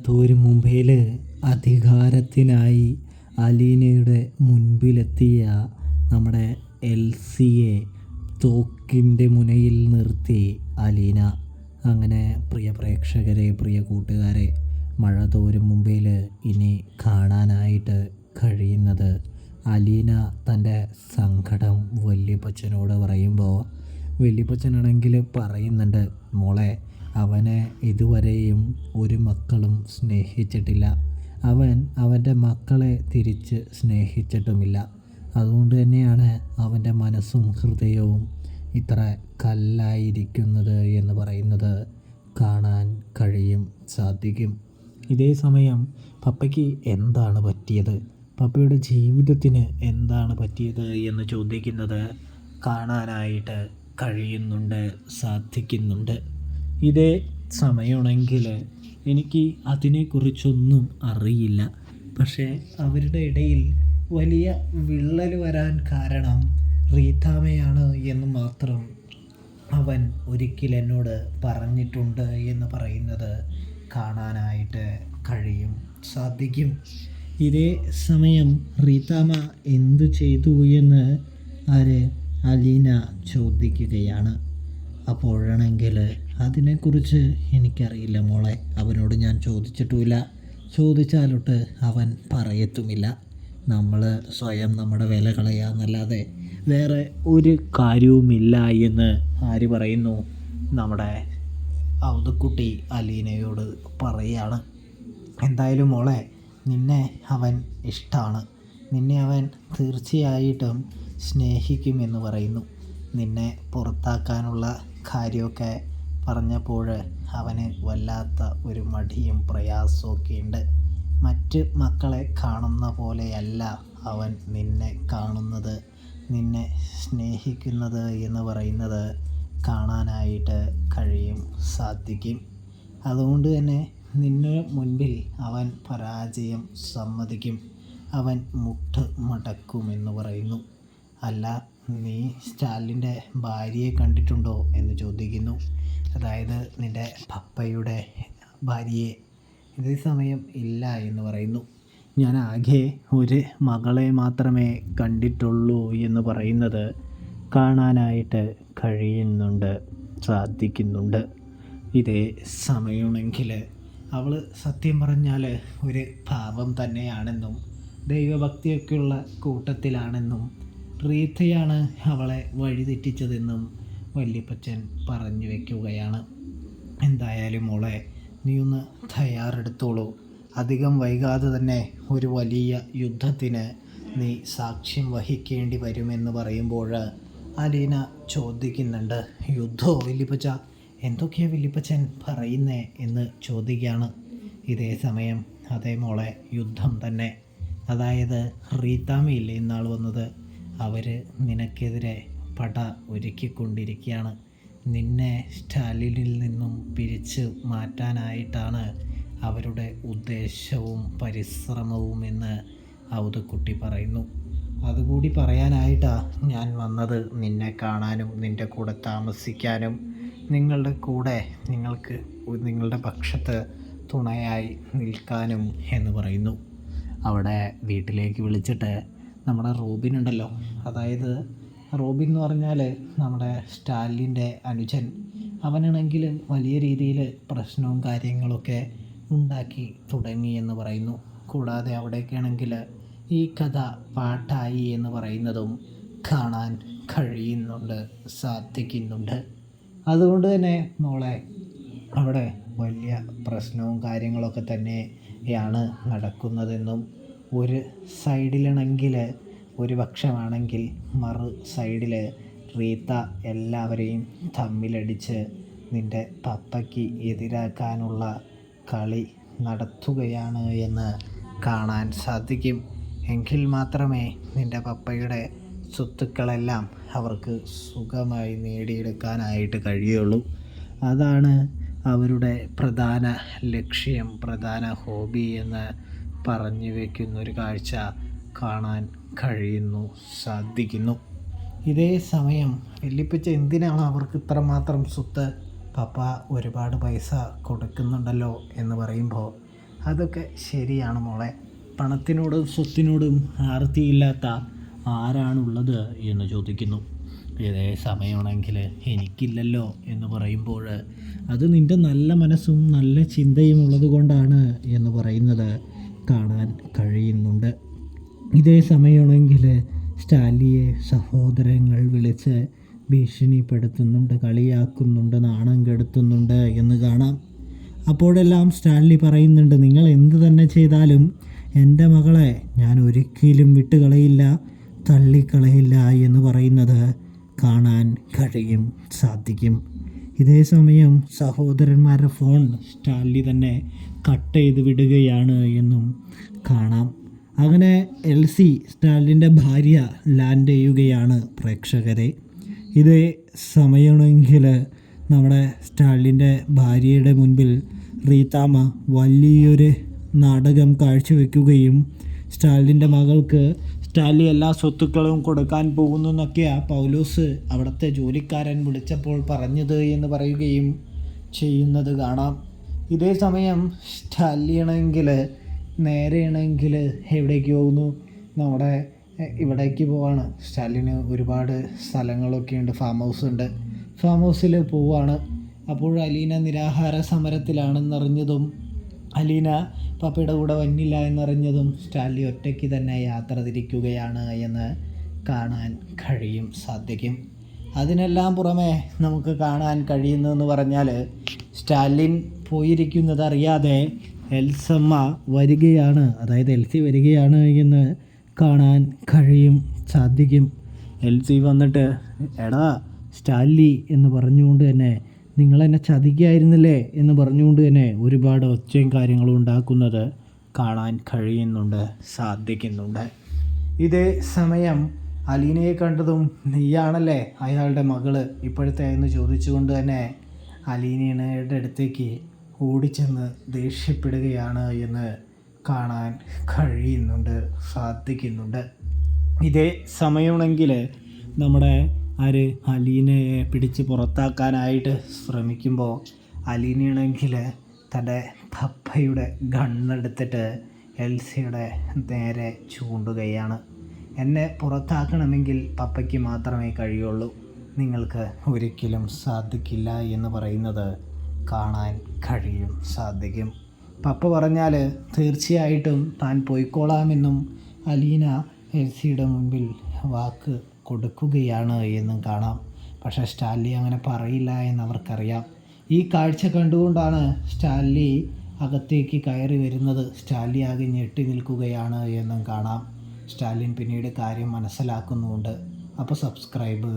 തോരും മുംബൈയിൽ അധികാരത്തിനായി അലീനയുടെ മുൻപിലെത്തിയ നമ്മുടെ എൽസിയെ തോക്കിൻ്റെ മുനയിൽ നിർത്തി അലീന. അങ്ങനെ പ്രിയ പ്രേക്ഷകരെ, പ്രിയ കൂട്ടുകാരെ, മഴ തോരും മുംബൈയിൽ ഇനി കാണാനായിട്ട് കഴിയുന്നത് അലീന തൻ്റെ സങ്കടം വല്യപ്പച്ചനോട് പറയുമ്പോൾ വല്യപ്പച്ചനാണെങ്കിൽ പറയുന്നുണ്ട്, മോളെ, അവനെ ഇതുവരെയും ഒരു മക്കളും സ്നേഹിച്ചിട്ടില്ല. അവൻ അവൻ്റെ മക്കളെ തിരിച്ച് സ്നേഹിച്ചിട്ടുമില്ല. അതുകൊണ്ട് തന്നെയാണ് അവൻ്റെ മനസ്സും ഹൃദയവും ഇത്ര കല്ലായിരിക്കുന്നത് എന്ന് പറയുന്നത് കാണാൻ സാധിക്കും. ഇതേ സമയം പപ്പയ്ക്ക് എന്താണ് പറ്റിയത്, പപ്പയുടെ ജീവിതത്തിന് എന്താണ് പറ്റിയത് എന്ന് ചോദിക്കുന്നത് കാണാനായിട്ട് സാധിക്കുന്നുണ്ട്. ഇതേ സമയമാണെങ്കിൽ എനിക്ക് അതിനെക്കുറിച്ചൊന്നും അറിയില്ല. പക്ഷേ അവരുടെ ഇടയിൽ വലിയ വിള്ളൽ വരാൻ കാരണം റീതാമയാണ് എന്ന് മാത്രം അവൻ ഒരിക്കൽ എന്നോട് പറഞ്ഞിട്ടുണ്ട് എന്ന് പറയുന്നത് കാണാനായിട്ട് സാധിക്കും. ഇതേ സമയം റീതാമ എന്തു ചെയ്തു എന്ന് അലീന ചോദിക്കുകയാണ്. അപ്പോഴാണെങ്കിൽ അതിനെക്കുറിച്ച് എനിക്കറിയില്ല മോളെ, അവനോട് ഞാൻ ചോദിച്ചിട്ടുമില്ല, ചോദിച്ചാലൊട്ട് അവൻ പറയത്തുമില്ല. നമ്മൾ സ്വയം നമ്മുടെ വില കളയാന്നല്ലാതെ വേറെ ഒരു കാര്യവുമില്ല എന്ന് പറയുന്നു? നമ്മുടെ ഔതുക്കുട്ടി അലീനയോട് പറയുകയാണ്. എന്തായാലും മോളെ, നിന്നെ അവൻ ഇഷ്ടമാണ്, നിന്നെ അവൻ തീർച്ചയായിട്ടും സ്നേഹിക്കുമെന്ന് പറയുന്നു. നിന്നെ പുറത്താക്കാനുള്ള കാര്യമൊക്കെ പറഞ്ഞപ്പോൾ അവന് വല്ലാത്ത ഒരു മടിയും പ്രയാസമൊക്കെ ഉണ്ട്. മറ്റ് മക്കളെ കാണുന്ന പോലെയല്ല അവൻ നിന്നെ കാണുന്നത്, നിന്നെ സ്നേഹിക്കുന്നത് എന്ന് പറയുന്നത് കാണാനായിട്ട് സാധിക്കും. അതുകൊണ്ട് തന്നെ നിന്നെ മുൻപിൽ അവൻ പരാജയം സമ്മതിക്കും, അവൻ മടക്കുമെന്ന് പറയുന്നു. അല്ല, നീ സ്റ്റാലിൻ്റെ ഭാര്യയെ കണ്ടിട്ടുണ്ടോ എന്ന് ചോദിക്കുന്നു. അതായത് നിൻ്റെ പപ്പയുടെ ഭാര്യയെ. ഇതേ സമയം ഇല്ല എന്ന് പറയുന്നു. ഞാൻ ആകെ ഒരു മകളെ മാത്രമേ കണ്ടിട്ടുള്ളൂ എന്ന് പറയുന്നത് കാണാനായിട്ട് സാധിക്കുന്നുണ്ട്. ഇതേ സമയമാണെങ്കിൽ അവൾ സത്യം പറഞ്ഞാൽ ഒരു പാവം തന്നെയാണെന്നും ദൈവഭക്തിയൊക്കെയുള്ള കൂട്ടത്തിലാണെന്നും റീത്തയാണ് അവളെ വഴിതെറ്റിച്ചതെന്നും വല്യപ്പച്ചൻ പറഞ്ഞു വയ്ക്കുകയാണ്. എന്തായാലും മോളെ, നീ ഒന്ന് തയ്യാറെടുത്തോളൂ. അധികം വൈകാതെ തന്നെ ഒരു വലിയ യുദ്ധത്തിന് നീ സാക്ഷ്യം വഹിക്കേണ്ടി വരുമെന്ന് പറയുമ്പോൾ അലീന ചോദിക്കുന്നുണ്ട്, യുദ്ധമോ വല്യപ്പച്ച? എന്തൊക്കെയാണ് വല്യപ്പച്ചൻ പറയുന്നേ എന്ന് ചോദിക്കുകയാണ്. ഇതേ സമയം അതേ മോളെ, യുദ്ധം തന്നെ. അതായത് റീതാമയില്ലേ ഇന്നാൾ വന്നത്, അവർ നിനക്കെതിരെ പട ഒരുക്കിക്കൊണ്ടിരിക്കുകയാണ്. നിന്നെ സ്റ്റാലിനിൽ നിന്നും പിരിച്ച് മാറ്റാനായിട്ടാണ് അവരുടെ ഉദ്ദേശവും പരിശ്രമവും എന്ന് ഔതുക്കുട്ടി പറയുന്നു. അതുകൂടി പറയാനായിട്ടാണ് ഞാൻ വന്നത്, നിന്നെ കാണാനും നിൻ്റെ കൂടെ താമസിക്കാനും നിങ്ങളുടെ കൂടെ നിങ്ങളുടെ പക്ഷത്ത് തുണയായി നിൽക്കാനും എന്ന് പറയുന്നു. അവിടെ വീട്ടിലേക്ക് വിളിച്ചിട്ട് നമ്മുടെ റോബിൻ ഉണ്ടല്ലോ, അതായത് റോബിൻ എന്ന് പറഞ്ഞാൽ നമ്മുടെ സ്റ്റാലിൻ്റെ അനുജൻ, അവനാണെങ്കിൽ വലിയ രീതിയിൽ പ്രശ്നവും കാര്യങ്ങളൊക്കെ ഉണ്ടാക്കി തുടങ്ങി എന്ന് പറയുന്നു. കൂടാതെ അവിടേക്കാണെങ്കിൽ ഈ കഥ പാട്ടായി എന്ന് പറയുന്നതും കാണാൻ സാധിക്കുന്നുണ്ട്. അതുകൊണ്ട് തന്നെ മോളെ, അവിടെ വലിയ പ്രശ്നവും കാര്യങ്ങളൊക്കെ തന്നെയാണ് നടക്കുന്നതെന്നും ഒരു സൈഡിലാണെങ്കിൽ ഒരു പക്ഷമാണെങ്കിൽ മറു സൈഡിൽ റീത്ത എല്ലാവരെയും തമ്മിലടിച്ച് നിൻ്റെ പപ്പയ്ക്ക് എതിരാക്കാനുള്ള കളി നടത്തുകയാണ് എന്ന് കാണാൻ സാധിക്കും. എങ്കിൽ മാത്രമേ നിൻ്റെ പപ്പയുടെ സ്വത്തുക്കളെല്ലാം അവർക്ക് സുഖമായി നേടിയെടുക്കാനായിട്ട് കഴിയുള്ളൂ. അതാണ് അവരുടെ പ്രധാന ലക്ഷ്യം, പ്രധാന ഹോബി എന്ന് പറഞ്ഞു വയ്ക്കുന്നൊരു കാഴ്ച കാണാൻ സാധിക്കുന്നു. ഇതേ സമയം വല്യപ്പച്ച എന്തിനാണ് അവർക്ക് ഇത്രമാത്രം സ്വത്ത്, പപ്പ ഒരുപാട് പൈസ കൊടുക്കുന്നുണ്ടല്ലോ എന്ന് പറയുമ്പോൾ അതൊക്കെ ശരിയാണ് മോളെ. പണത്തിനോടും സ്വത്തിനോടും ആർത്തിയില്ലാത്ത ആരാണുള്ളത് എന്ന് ചോദിക്കുന്നു. ഇതേ സമയമാണെങ്കിൽ എനിക്കില്ലല്ലോ എന്ന് പറയുമ്പോൾ അത് നിൻ്റെ നല്ല മനസ്സും നല്ല ചിന്തയും ഉള്ളത് കൊണ്ടാണ് എന്ന് പറയുന്നത് കാണാൻ കഴിയുന്നുണ്ട്. ഇതേ സമയമാണെങ്കിൽ സ്റ്റാലിയെ സഹോദരങ്ങൾ വിളിച്ച് ഭീഷണിപ്പെടുത്തുന്നുണ്ട്, കളിയാക്കുന്നുണ്ട്, നാണം കെടുത്തുന്നുണ്ട് എന്ന് കാണാം. അപ്പോഴെല്ലാം സ്റ്റാൻലി പറയുന്നുണ്ട്, നിങ്ങൾ എന്ത് തന്നെ ചെയ്താലും എൻ്റെ മകളെ ഞാൻ ഒരിക്കലും വിട്ടുകളയില്ല, തള്ളിക്കളയില്ല എന്ന് പറയുന്നത് കാണാൻ സാധിക്കും. ഇതേ സമയം സഹോദരന്മാരുടെ ഫോൺ സ്റ്റാൻലി തന്നെ കട്ട് ചെയ്ത് വിടുകയാണ് എന്നും കാണാം. അങ്ങനെ എൽസി സ്റ്റാലിൻ്റെ ഭാര്യ ലാൻഡ് ചെയ്യുകയാണ് പ്രേക്ഷകരെ. ഇതേ സമയമാണെങ്കിൽ നമ്മുടെ സ്റ്റാലിൻ്റെ ഭാര്യയുടെ മുൻപിൽ റീതാമ്മ വലിയൊരു നാടകം കാഴ്ചവെക്കുകയും സ്റ്റാലിൻ്റെ മകൾക്ക് സ്റ്റാലി എല്ലാ സ്വത്തുക്കളും കൊടുക്കാൻ പോകുന്നു എന്നൊക്കെയാണ് പൗലോസ് അവിടുത്തെ ജോലിക്കാരൻ വിളിച്ചപ്പോൾ പറഞ്ഞത് എന്ന് പറയുകയും ചെയ്യുന്നത് കാണാം. ഇതേ സമയം സ്റ്റാലിയാണെങ്കിൽ നേരെയാണെങ്കിൽ എവിടേക്ക് പോകുന്നു, നമ്മുടെ ഇവിടേക്ക് പോവാണ്. സ്റ്റാലിന് ഒരുപാട് സ്ഥലങ്ങളൊക്കെ ഉണ്ട്, ഫാം ഹൗസിൽ പോവാണ്. അപ്പോൾ അലീന നിരാഹാര സമരത്തിലാണെന്നറിഞ്ഞതും അലീന പപ്പയുടെ കൂടെ വന്നില്ല എന്നറിഞ്ഞതും സ്റ്റാൻലി ഒറ്റയ്ക്ക് തന്നെ യാത്ര തിരിക്കുകയാണ് എന്ന് കാണാൻ സാധിക്കും. അതിനെല്ലാം പുറമെ നമുക്ക് കാണാൻ കഴിയുന്നതെന്ന് പറഞ്ഞാൽ സ്റ്റാലിൻ പോയിരിക്കുന്നത് അറിയാതെ എൽസമ്മ വരികയാണ്, അതായത് എൽസി വരികയാണ് എന്ന് കാണാൻ സാധിക്കും. എൽസി വന്നിട്ട് എടാ സ്റ്റാൻലി എന്ന് പറഞ്ഞുകൊണ്ട് തന്നെ നിങ്ങളെന്നെ ചതിക്കായിരുന്നില്ലേ എന്ന് പറഞ്ഞുകൊണ്ട് തന്നെ ഒരുപാട് ഒച്ചയും കാര്യങ്ങളും ഉണ്ടാക്കുന്നത് കാണാൻ സാധിക്കുന്നുണ്ട്. ഇതേ സമയം അലീനയെ കണ്ടതും നീയാണല്ലേ അയാളുടെ മകള് ഇപ്പോഴത്തെ എന്ന് ചോദിച്ചുകൊണ്ട് തന്നെ അലീനയുടെ അടുത്തേക്ക് ഓടിച്ചെന്ന് ദേഷ്യപ്പെടുകയാണ് എന്ന് കാണാൻ സാധിക്കുന്നുണ്ട്. ഇതേ സമയമാണെങ്കിൽ നമ്മുടെ അലീനയെ പിടിച്ച് പുറത്താക്കാനായിട്ട് ശ്രമിക്കുമ്പോൾ അലീനയാണെങ്കിൽ തൻ്റെ പപ്പയുടെ ഗണ്ണെടുത്തിട്ട് എൽസിയുടെ നേരെ ചൂണ്ടുകയാണ്. എന്നെ പുറത്താക്കണമെങ്കിൽ പപ്പയ്ക്ക് മാത്രമേ കഴിയുള്ളൂ, നിങ്ങൾക്ക് ഒരിക്കലും സാധിക്കില്ല എന്ന് പറയുന്നത് കാണാൻ സാധിക്കും. പപ്പ പറഞ്ഞാൽ തീർച്ചയായിട്ടും താൻ പോയിക്കോളാമെന്നും അലീന എൽസിയുടെ മുൻപിൽ വാക്ക് കൊടുക്കുകയാണ് എന്നും കാണാം. പക്ഷേ സ്റ്റാൻലി അങ്ങനെ പറയില്ല എന്നവർക്കറിയാം. ഈ കാഴ്ച കണ്ടുകൊണ്ടാണ് സ്റ്റാൻലി അകത്തേക്ക് കയറി വരുന്നത്. സ്റ്റാൻലി ആകെ ഞെട്ടി നിൽക്കുകയാണ് എന്നും കാണാം. സ്റ്റാലിൻ പിന്നീട് കാര്യം മനസ്സിലാക്കുന്നുമുണ്ട്. അപ്പോൾ സബ്സ്ക്രൈബ്